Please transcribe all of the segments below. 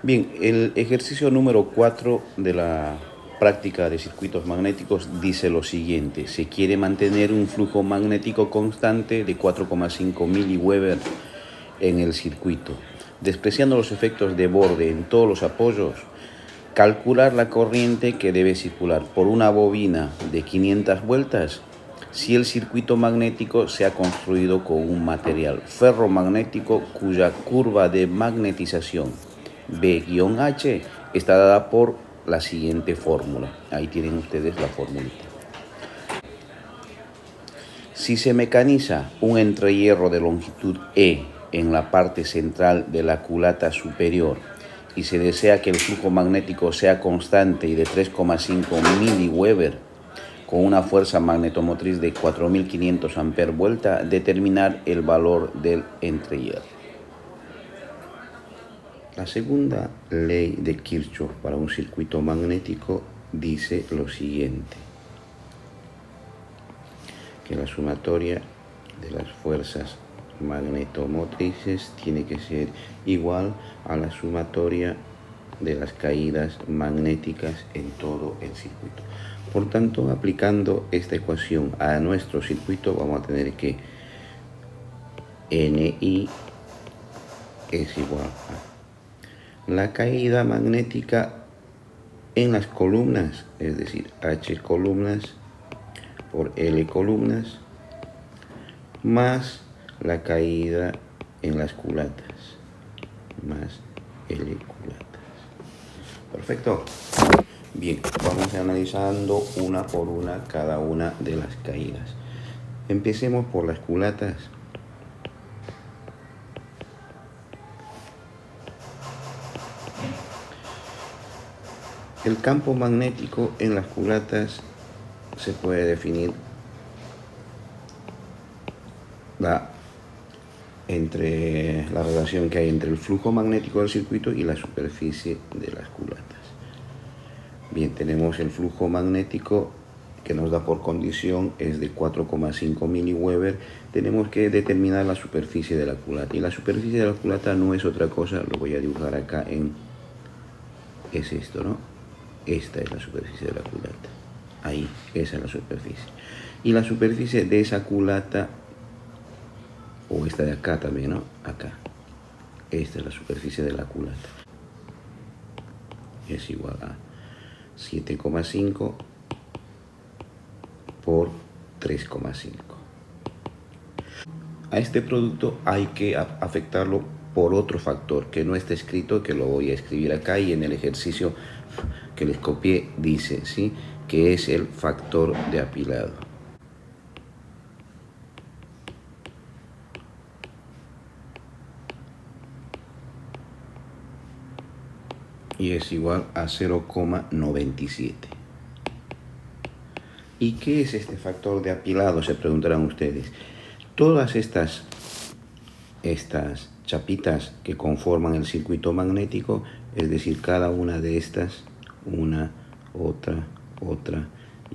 Bien, el ejercicio número 4 de la práctica de circuitos magnéticos dice lo siguiente: se quiere mantener un flujo magnético constante de 4,5 miliweber en el circuito. Despreciando los efectos de borde en todos los apoyos, calcular la corriente que debe circular por una bobina de 500 vueltas si el circuito magnético se ha construido con un material ferromagnético cuya curva de magnetización B-H está dada por la siguiente fórmula. Ahí tienen ustedes la formulita. Si se mecaniza un entrehierro de longitud E en la parte central de la culata superior y se desea que el flujo magnético sea constante y de 3,5 miliweber con una fuerza magnetomotriz de 4500 amperes vuelta, determinar el valor del entrehierro. La segunda ley de Kirchhoff para un circuito magnético dice lo siguiente: que la sumatoria de las fuerzas magnetomotrices tiene que ser igual a la sumatoria de las caídas magnéticas en todo el circuito. Por tanto, aplicando esta ecuación a nuestro circuito, vamos a tener que NI es igual a la caída magnética en las columnas, es decir, H columnas por L columnas, más la caída en las culatas, más L culatas. Perfecto. Bien, vamos analizando una por una cada una de las caídas. Empecemos por las culatas. El campo magnético en las culatas se puede definir entre la relación que hay entre el flujo magnético del circuito y la superficie de las culatas. Bien, tenemos el flujo magnético que nos da por condición es de 4,5 miliweber. Tenemos que determinar la superficie de la culata, y la superficie de la culata no es otra cosa, lo voy a dibujar acá es esto, ¿no? Esta es la superficie de la culata, ahí, esa es la superficie, y la superficie de esa culata, o esta de acá también, ¿no? Acá, esta es la superficie de la culata, es igual a 7,5 por 3,5. A este producto hay que afectarlo por otro factor que no está escrito, que lo voy a escribir acá, y en el ejercicio que les copié dice, ¿sí?, que es el factor de apilado. Y es igual a 0,97. ¿Y qué es este factor de apilado?, se preguntarán ustedes. Todas estas chapitas que conforman el circuito magnético, es decir, cada una de estas, una, otra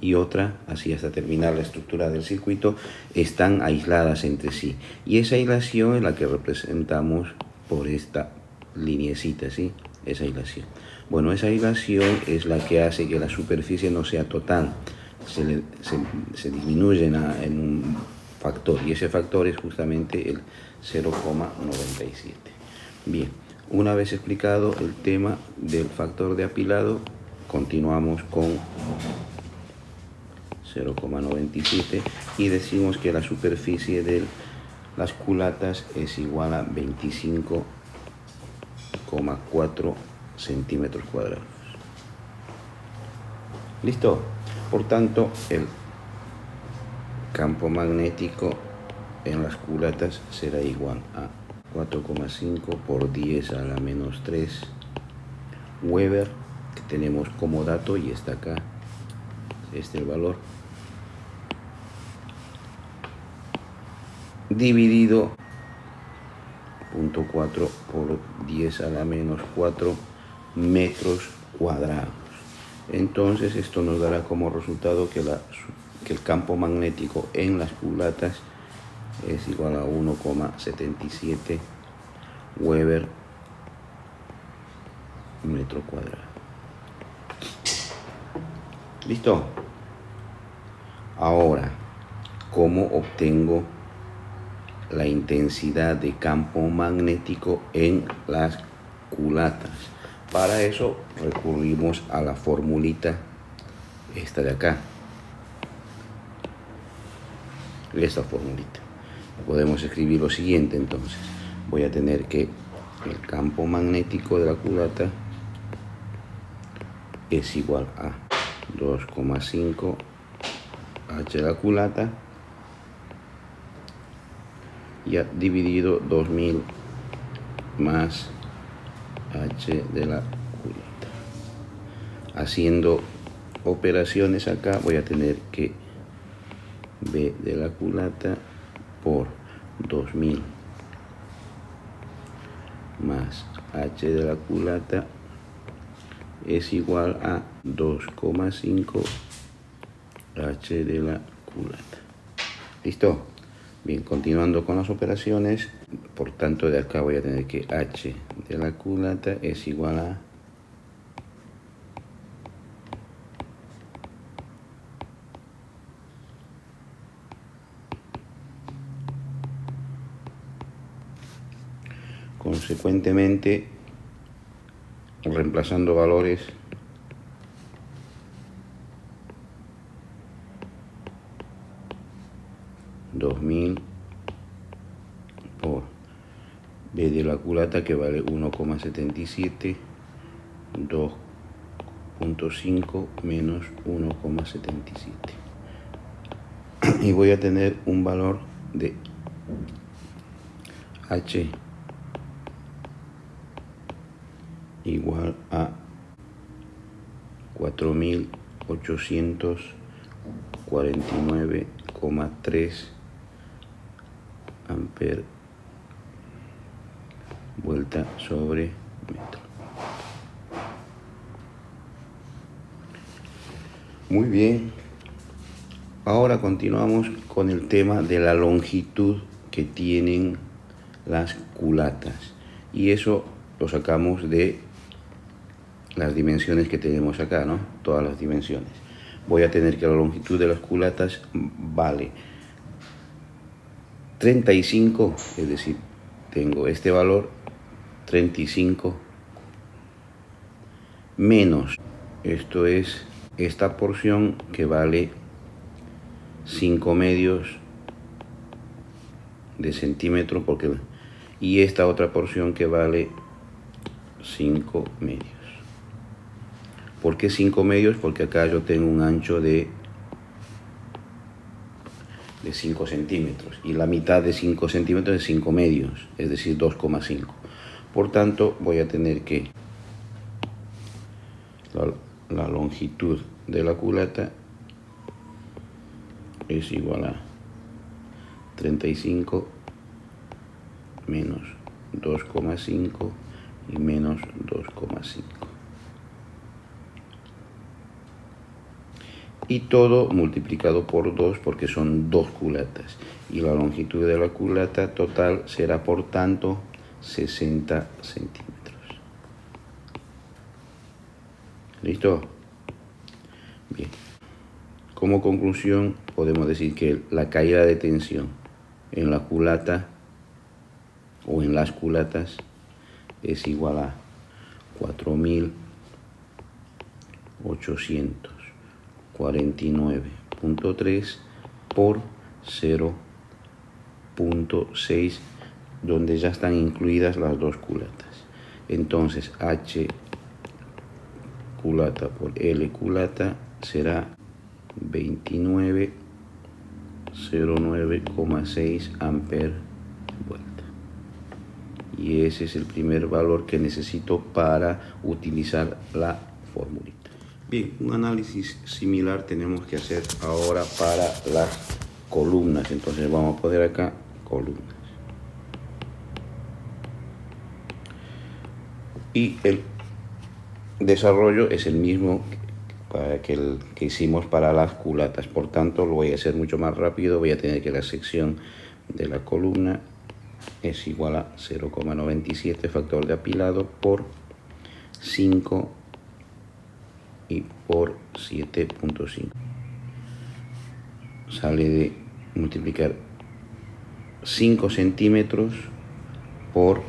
y otra, así hasta terminar la estructura del circuito, están aisladas entre sí. Y esa aislación es la que representamos por esta lineecita, ¿sí? Esa aislación. Bueno, esa aislación es la que hace que la superficie no sea total, se disminuye en un factor, y ese factor es justamente el 0,97. Bien, una vez explicado el tema del factor de apilado, continuamos con 0,97 y decimos que la superficie de las culatas es igual a 25,4 centímetros cuadrados. ¿Listo? Por tanto, el campo magnético en las culatas será igual a 4,5 por 10 a la menos 3 Weber, que tenemos como dato y está acá, este es el valor, dividido 0,4 por 10 a la menos 4 metros cuadrados. Entonces esto nos dará como resultado que el campo magnético en las culatas es igual a 1,77 Weber metro cuadrado. ¿Listo? Ahora, ¿cómo obtengo la intensidad de campo magnético en las culatas? Para eso recurrimos a la formulita esta de acá. Esta formulita. Podemos escribir lo siguiente entonces. Voy a tener que el campo magnético de la culata es igual a 2,5 H de la culata ya dividido 2000 más H de la culata. Haciendo operaciones acá voy a tener que B de la culata por 2000 más H de la culata es igual a 2,5 H de la culata. ¿Listo? Bien, continuando con las operaciones, por tanto de acá voy a tener que H de la culata es igual a consecuentemente, reemplazando valores, por B de la culata que vale 1,77, 2,5 menos 1,77. Y voy a tener un valor de H igual a 4849,3 amperes vuelta sobre metro. Muy bien. Ahora continuamos con el tema de la longitud que tienen las culatas. Y eso lo sacamos de las dimensiones que tenemos acá, ¿no? Todas las dimensiones. Voy a tener que la longitud de las culatas vale 35, es decir, tengo este valor 35 menos, esto es esta porción que vale 5 medios de centímetro y esta otra porción que vale 5 medios. ¿Por qué 5 medios? Porque acá yo tengo un ancho de 5 centímetros y la mitad de 5 centímetros es 5 medios, es decir 2,5. Por tanto voy a tener que la longitud de la culata es igual a 35 menos 2,5 y menos 2,5. Y todo multiplicado por 2 porque son 2 culatas. Y la longitud de la culata total será por tanto 60 centímetros. ¿Listo? Bien. Como conclusión podemos decir que la caída de tensión en la culata o en las culatas es igual a 4849,3 por 0,6, donde ya están incluidas las dos culatas. Entonces H culata por L culata será 2909,6 amperes vuelta. Y ese es el primer valor que necesito para utilizar la formulita. Bien, un análisis similar tenemos que hacer ahora para las columnas. Entonces vamos a poner acá columnas. Y el desarrollo es el mismo que el que hicimos para las culatas. Por tanto, lo voy a hacer mucho más rápido. Voy a tener que la sección de la columna es igual a 0,97 factor de apilado por 5 y por 7.5. Sale de multiplicar 5 centímetros por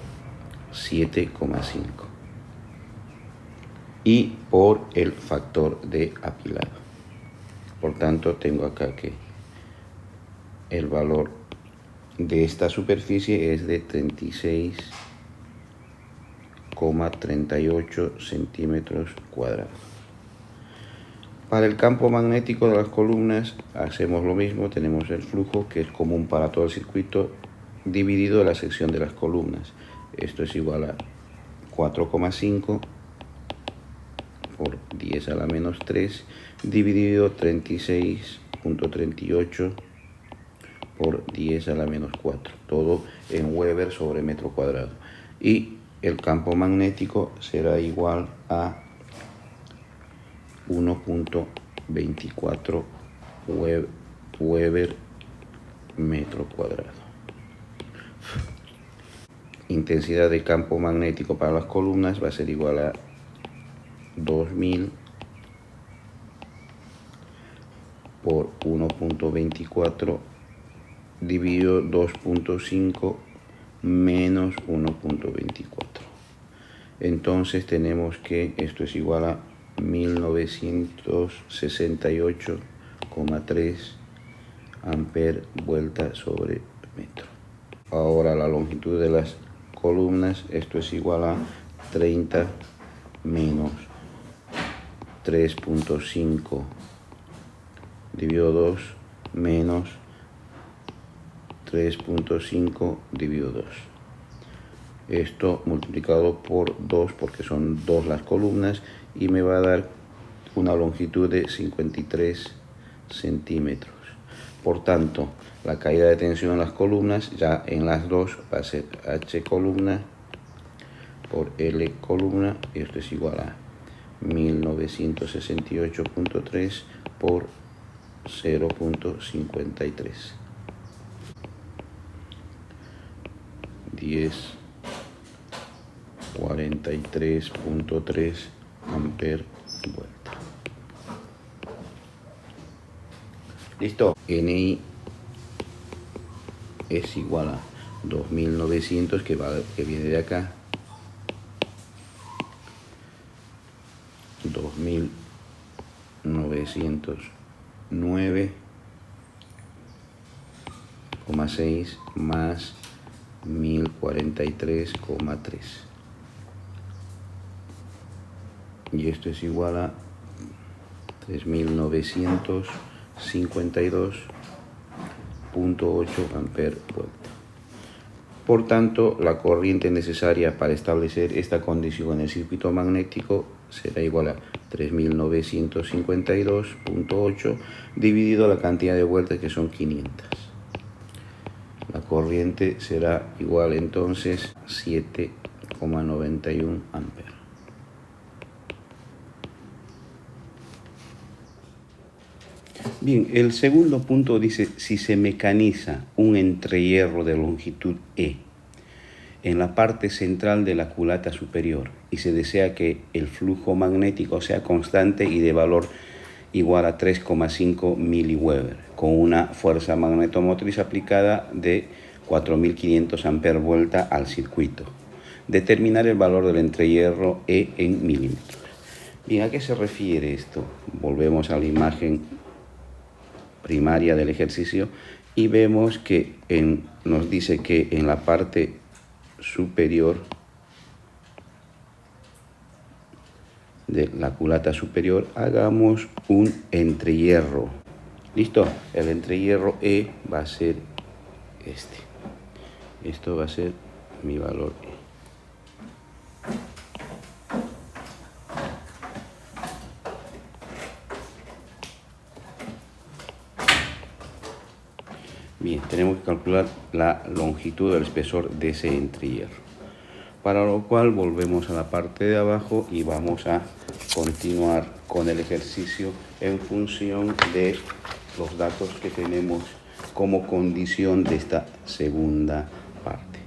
7,5 y por el factor de apilado. Por tanto, tengo acá que el valor de esta superficie es de 36,38 centímetros cuadrados. Para el campo magnético de las columnas hacemos lo mismo, tenemos el flujo que es común para todo el circuito dividido en la sección de las columnas. Esto es igual a 4,5 por 10 a la menos 3 dividido 36,38 por 10 a la menos 4, todo en Weber sobre metro cuadrado. Y el campo magnético será igual a 1,24 Weber metro cuadrado. Intensidad de campo magnético para las columnas va a ser igual a 2000 por 1,24 dividido 2,5 menos 1,24. Entonces tenemos que esto es igual a 1968,3 amper vuelta sobre metro. Ahora la longitud de las columnas, esto es igual a 30 menos 3,5 dividido 2 menos 3,5 dividido 2. Esto multiplicado por 2 porque son 2 las columnas y me va a dar una longitud de 53 centímetros. Por tanto, la caída de tensión en las columnas ya en las dos va a ser H columna por L columna, y esto es igual a 1968,3 por 0,53. 10,43,3 amper vuelta. Listo. NI es igual a 2900 que viene de acá. 2909,6 más 1043,3. Y esto es igual a 3952,8 amper vuelta. Por tanto, la corriente necesaria para establecer esta condición en el circuito magnético será igual a 3952,8 dividido la cantidad de vueltas, que son 500. La corriente será igual entonces a 7,91 amperes. Bien, el segundo punto dice: si se mecaniza un entrehierro de longitud E en la parte central de la culata superior y se desea que el flujo magnético sea constante y de valor igual a 3,5 miliweber, con una fuerza magnetomotriz aplicada de 4.500 amper vuelta al circuito. Determinar el valor del entrehierro E en milímetros. Bien, ¿a qué se refiere esto? Volvemos a la imagen primaria del ejercicio y vemos que nos dice que en la parte superior de la culata superior hagamos un entrehierro. ¿Listo? El entrehierro E va a ser este. Esto va a ser mi valor E. Bien, tenemos que calcular la longitud del espesor de ese entrehierro. Para lo cual volvemos a la parte de abajo y vamos a continuar con el ejercicio en función de los datos que tenemos como condición de esta segunda parte.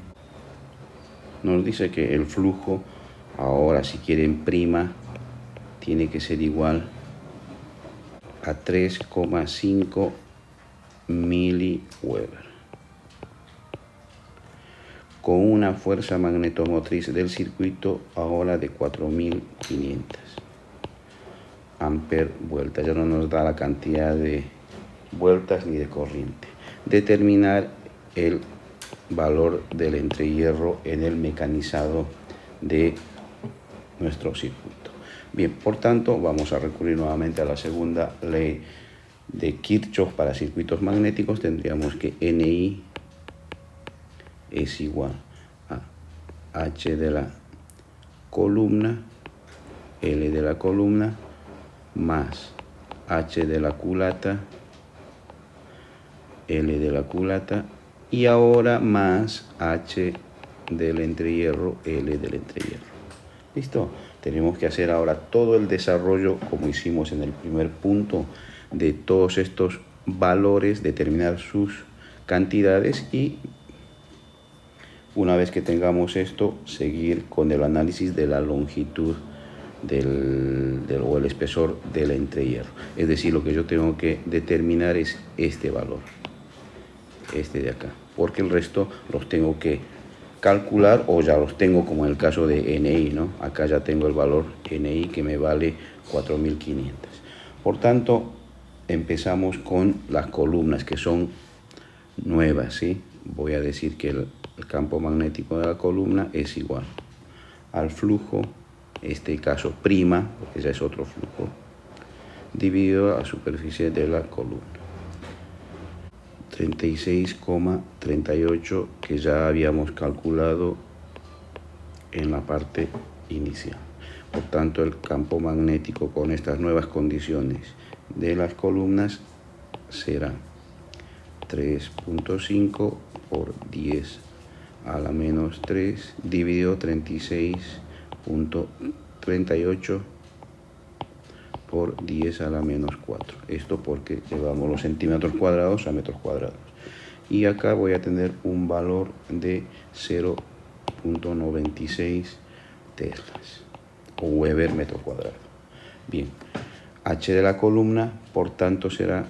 Nos dice que el flujo Ahora, si quieren prima, tiene que ser igual a 3,5 miliweber. Con una fuerza magnetomotriz del circuito ahora de 4500 amper vuelta. Ya no nos da la cantidad de vueltas ni de corriente. Determinar el valor del entrehierro en el mecanizado de nuestro circuito. Bien, por tanto, vamos a recurrir nuevamente a la segunda ley de Kirchhoff para circuitos magnéticos. Tendríamos que NI es igual a H de la columna, L de la columna, más H de la culata, L de la culata, y ahora más H del entrehierro, L del entrehierro. ¿Listo? Tenemos que hacer ahora todo el desarrollo, como hicimos en el primer punto, de todos estos valores, determinar sus cantidades y una vez que tengamos esto, seguir con el análisis de la longitud o el espesor del entrehierro. Es decir, lo que yo tengo que determinar es este valor, este de acá, porque el resto los tengo que calcular o ya los tengo, como en el caso de NI, ¿no? Acá ya tengo el valor NI que me vale 4500. Por tanto, empezamos con las columnas que son nuevas, ¿sí? Voy a decir que el campo magnético de la columna es igual al flujo, este caso prima, porque ya es otro flujo, dividido a la superficie de la columna. 36,38 que ya habíamos calculado en la parte inicial. Por tanto, el campo magnético con estas nuevas condiciones de las columnas será 3.5 por 10 a la menos 3 dividido 36.38 por 10 a la menos 4. Esto porque llevamos los centímetros cuadrados a metros cuadrados. Y acá voy a tener un valor de 0.96 teslas o Weber metro cuadrado. Bien, H de la columna, por tanto, será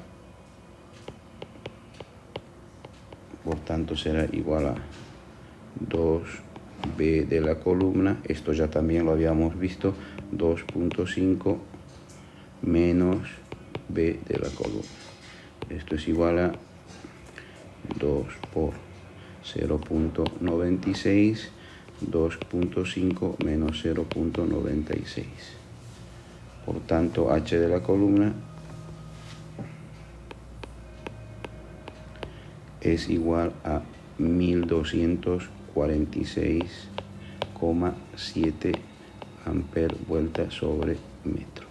igual a 2B de la columna, esto ya también lo habíamos visto, 2.5 menos B de la columna. Esto es igual a 2 por 0.96, 2.5 menos 0.96. Por tanto, H de la columna es igual a 1246,7 amper vuelta sobre metro.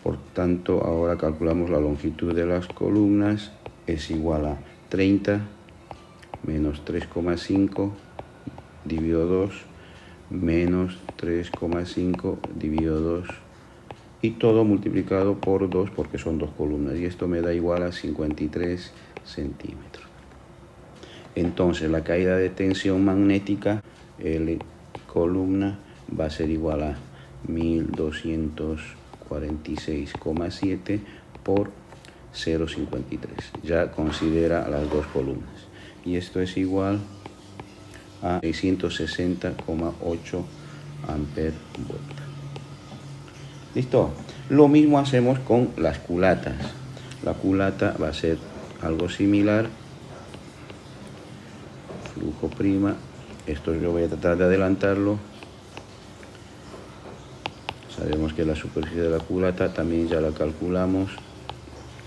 Por tanto, ahora calculamos la longitud de las columnas, es igual a 30 menos 3,5 dividido 2 menos 3,5 dividido 2 y todo multiplicado por 2 porque son dos columnas, y esto me da igual a 53 centímetros. Entonces la caída de tensión magnética, L columna, va a ser igual a 1246,7 por 0,53. Ya considera las dos columnas. Y esto es igual a 660,8 amper vuelta. ¿Listo? Lo mismo hacemos con las culatas. La culata va a ser algo similar. Flujo prima. Esto yo voy a tratar de adelantarlo. Sabemos que la superficie de la culata también ya la calculamos.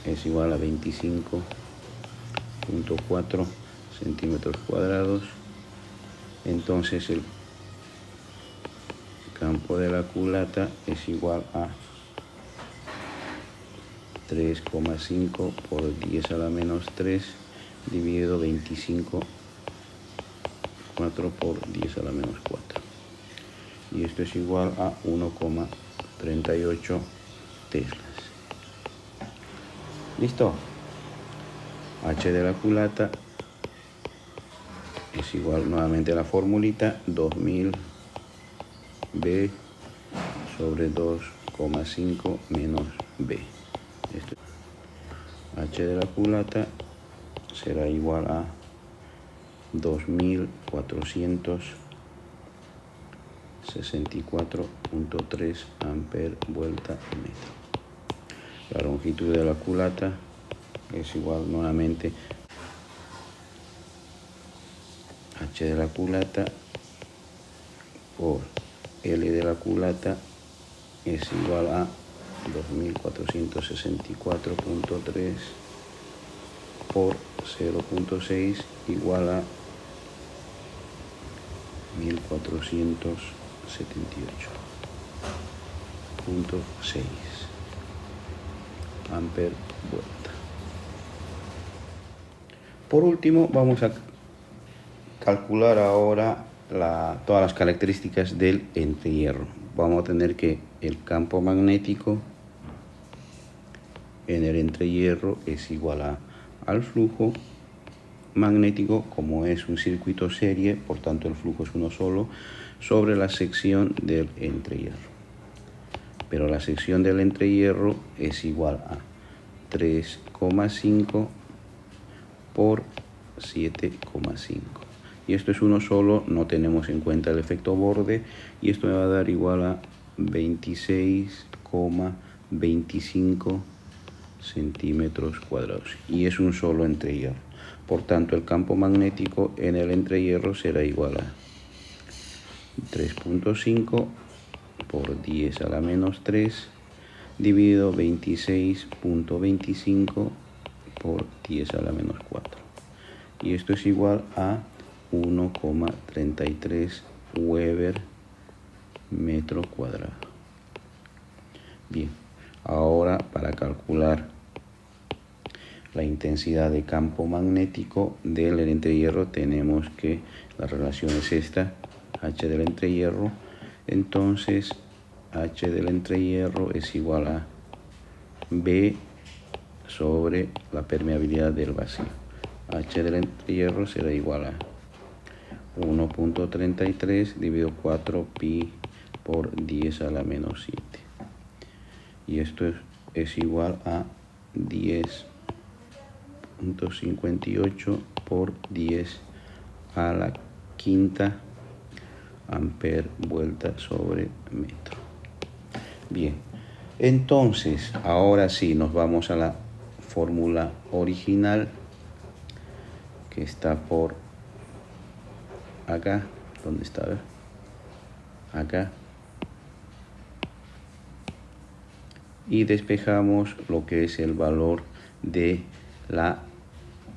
Es igual a 25.4 centímetros cuadrados. Entonces el campo de la culata es igual a 3,5 por 10 a la menos 3 dividido 25,4 por 10 a la menos 4. Y esto es igual a 1,38 teslas. ¿Listo? H de la culata es igual nuevamente a la formulita 2000 B sobre 2,5 menos B. H de la culata será igual a 2464.3 amperes vuelta metro. La longitud de la culata es igual nuevamente H de la culata por L de la culata es igual a 2464.3 por 0.6 igual a 1478.6 amperes vuelta. Por último, vamos a calcular ahora todas las características del entrehierro. Vamos a tener que el campo magnético en el entrehierro es igual al flujo magnético, como es un circuito serie, por tanto el flujo es uno solo, sobre la sección del entrehierro. Pero la sección del entrehierro es igual a 3,5 por 7,5. Y esto es uno solo, no tenemos en cuenta el efecto borde, y esto me va a dar igual a 26,25 centímetros cuadrados. Y es un solo entrehierro. Por tanto, el campo magnético en el entrehierro será igual a 3,5 por 10 a la menos 3 dividido 26,25 por 10 a la menos 4. Y esto es igual a 1,33 Weber metro cuadrado. Bien, ahora para calcular la intensidad de campo magnético del entrehierro tenemos que la relación es esta, H del entrehierro. Entonces H del entrehierro es igual a B sobre la permeabilidad del vacío. H del entrehierro será igual a 1,33 dividido 4 pi por 10 a la menos 7. Y esto es igual a 10,58 por 10 a la quinta amper vuelta sobre metro. Bien, entonces ahora sí nos vamos a la fórmula original que está por acá. ¿Dónde está? A ver. Acá. Y despejamos lo que es el valor de la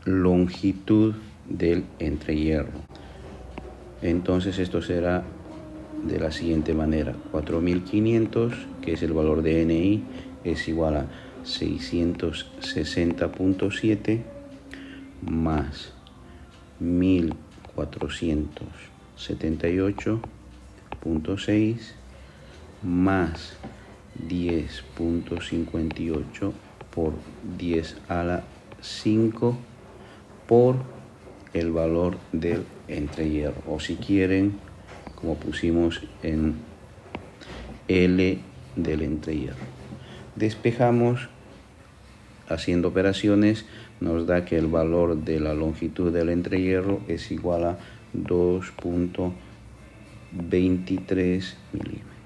longitud del entrehierro. Entonces esto será de la siguiente manera: 4500, que es el valor de NI, es igual a 660.7 más 1478.6 más 10,58 por 10 a la 5 por el valor del entrehierro, o si quieren, como pusimos en L del entrehierro. Despejamos haciendo operaciones, nos da que el valor de la longitud del entrehierro es igual a 2,23 milímetros.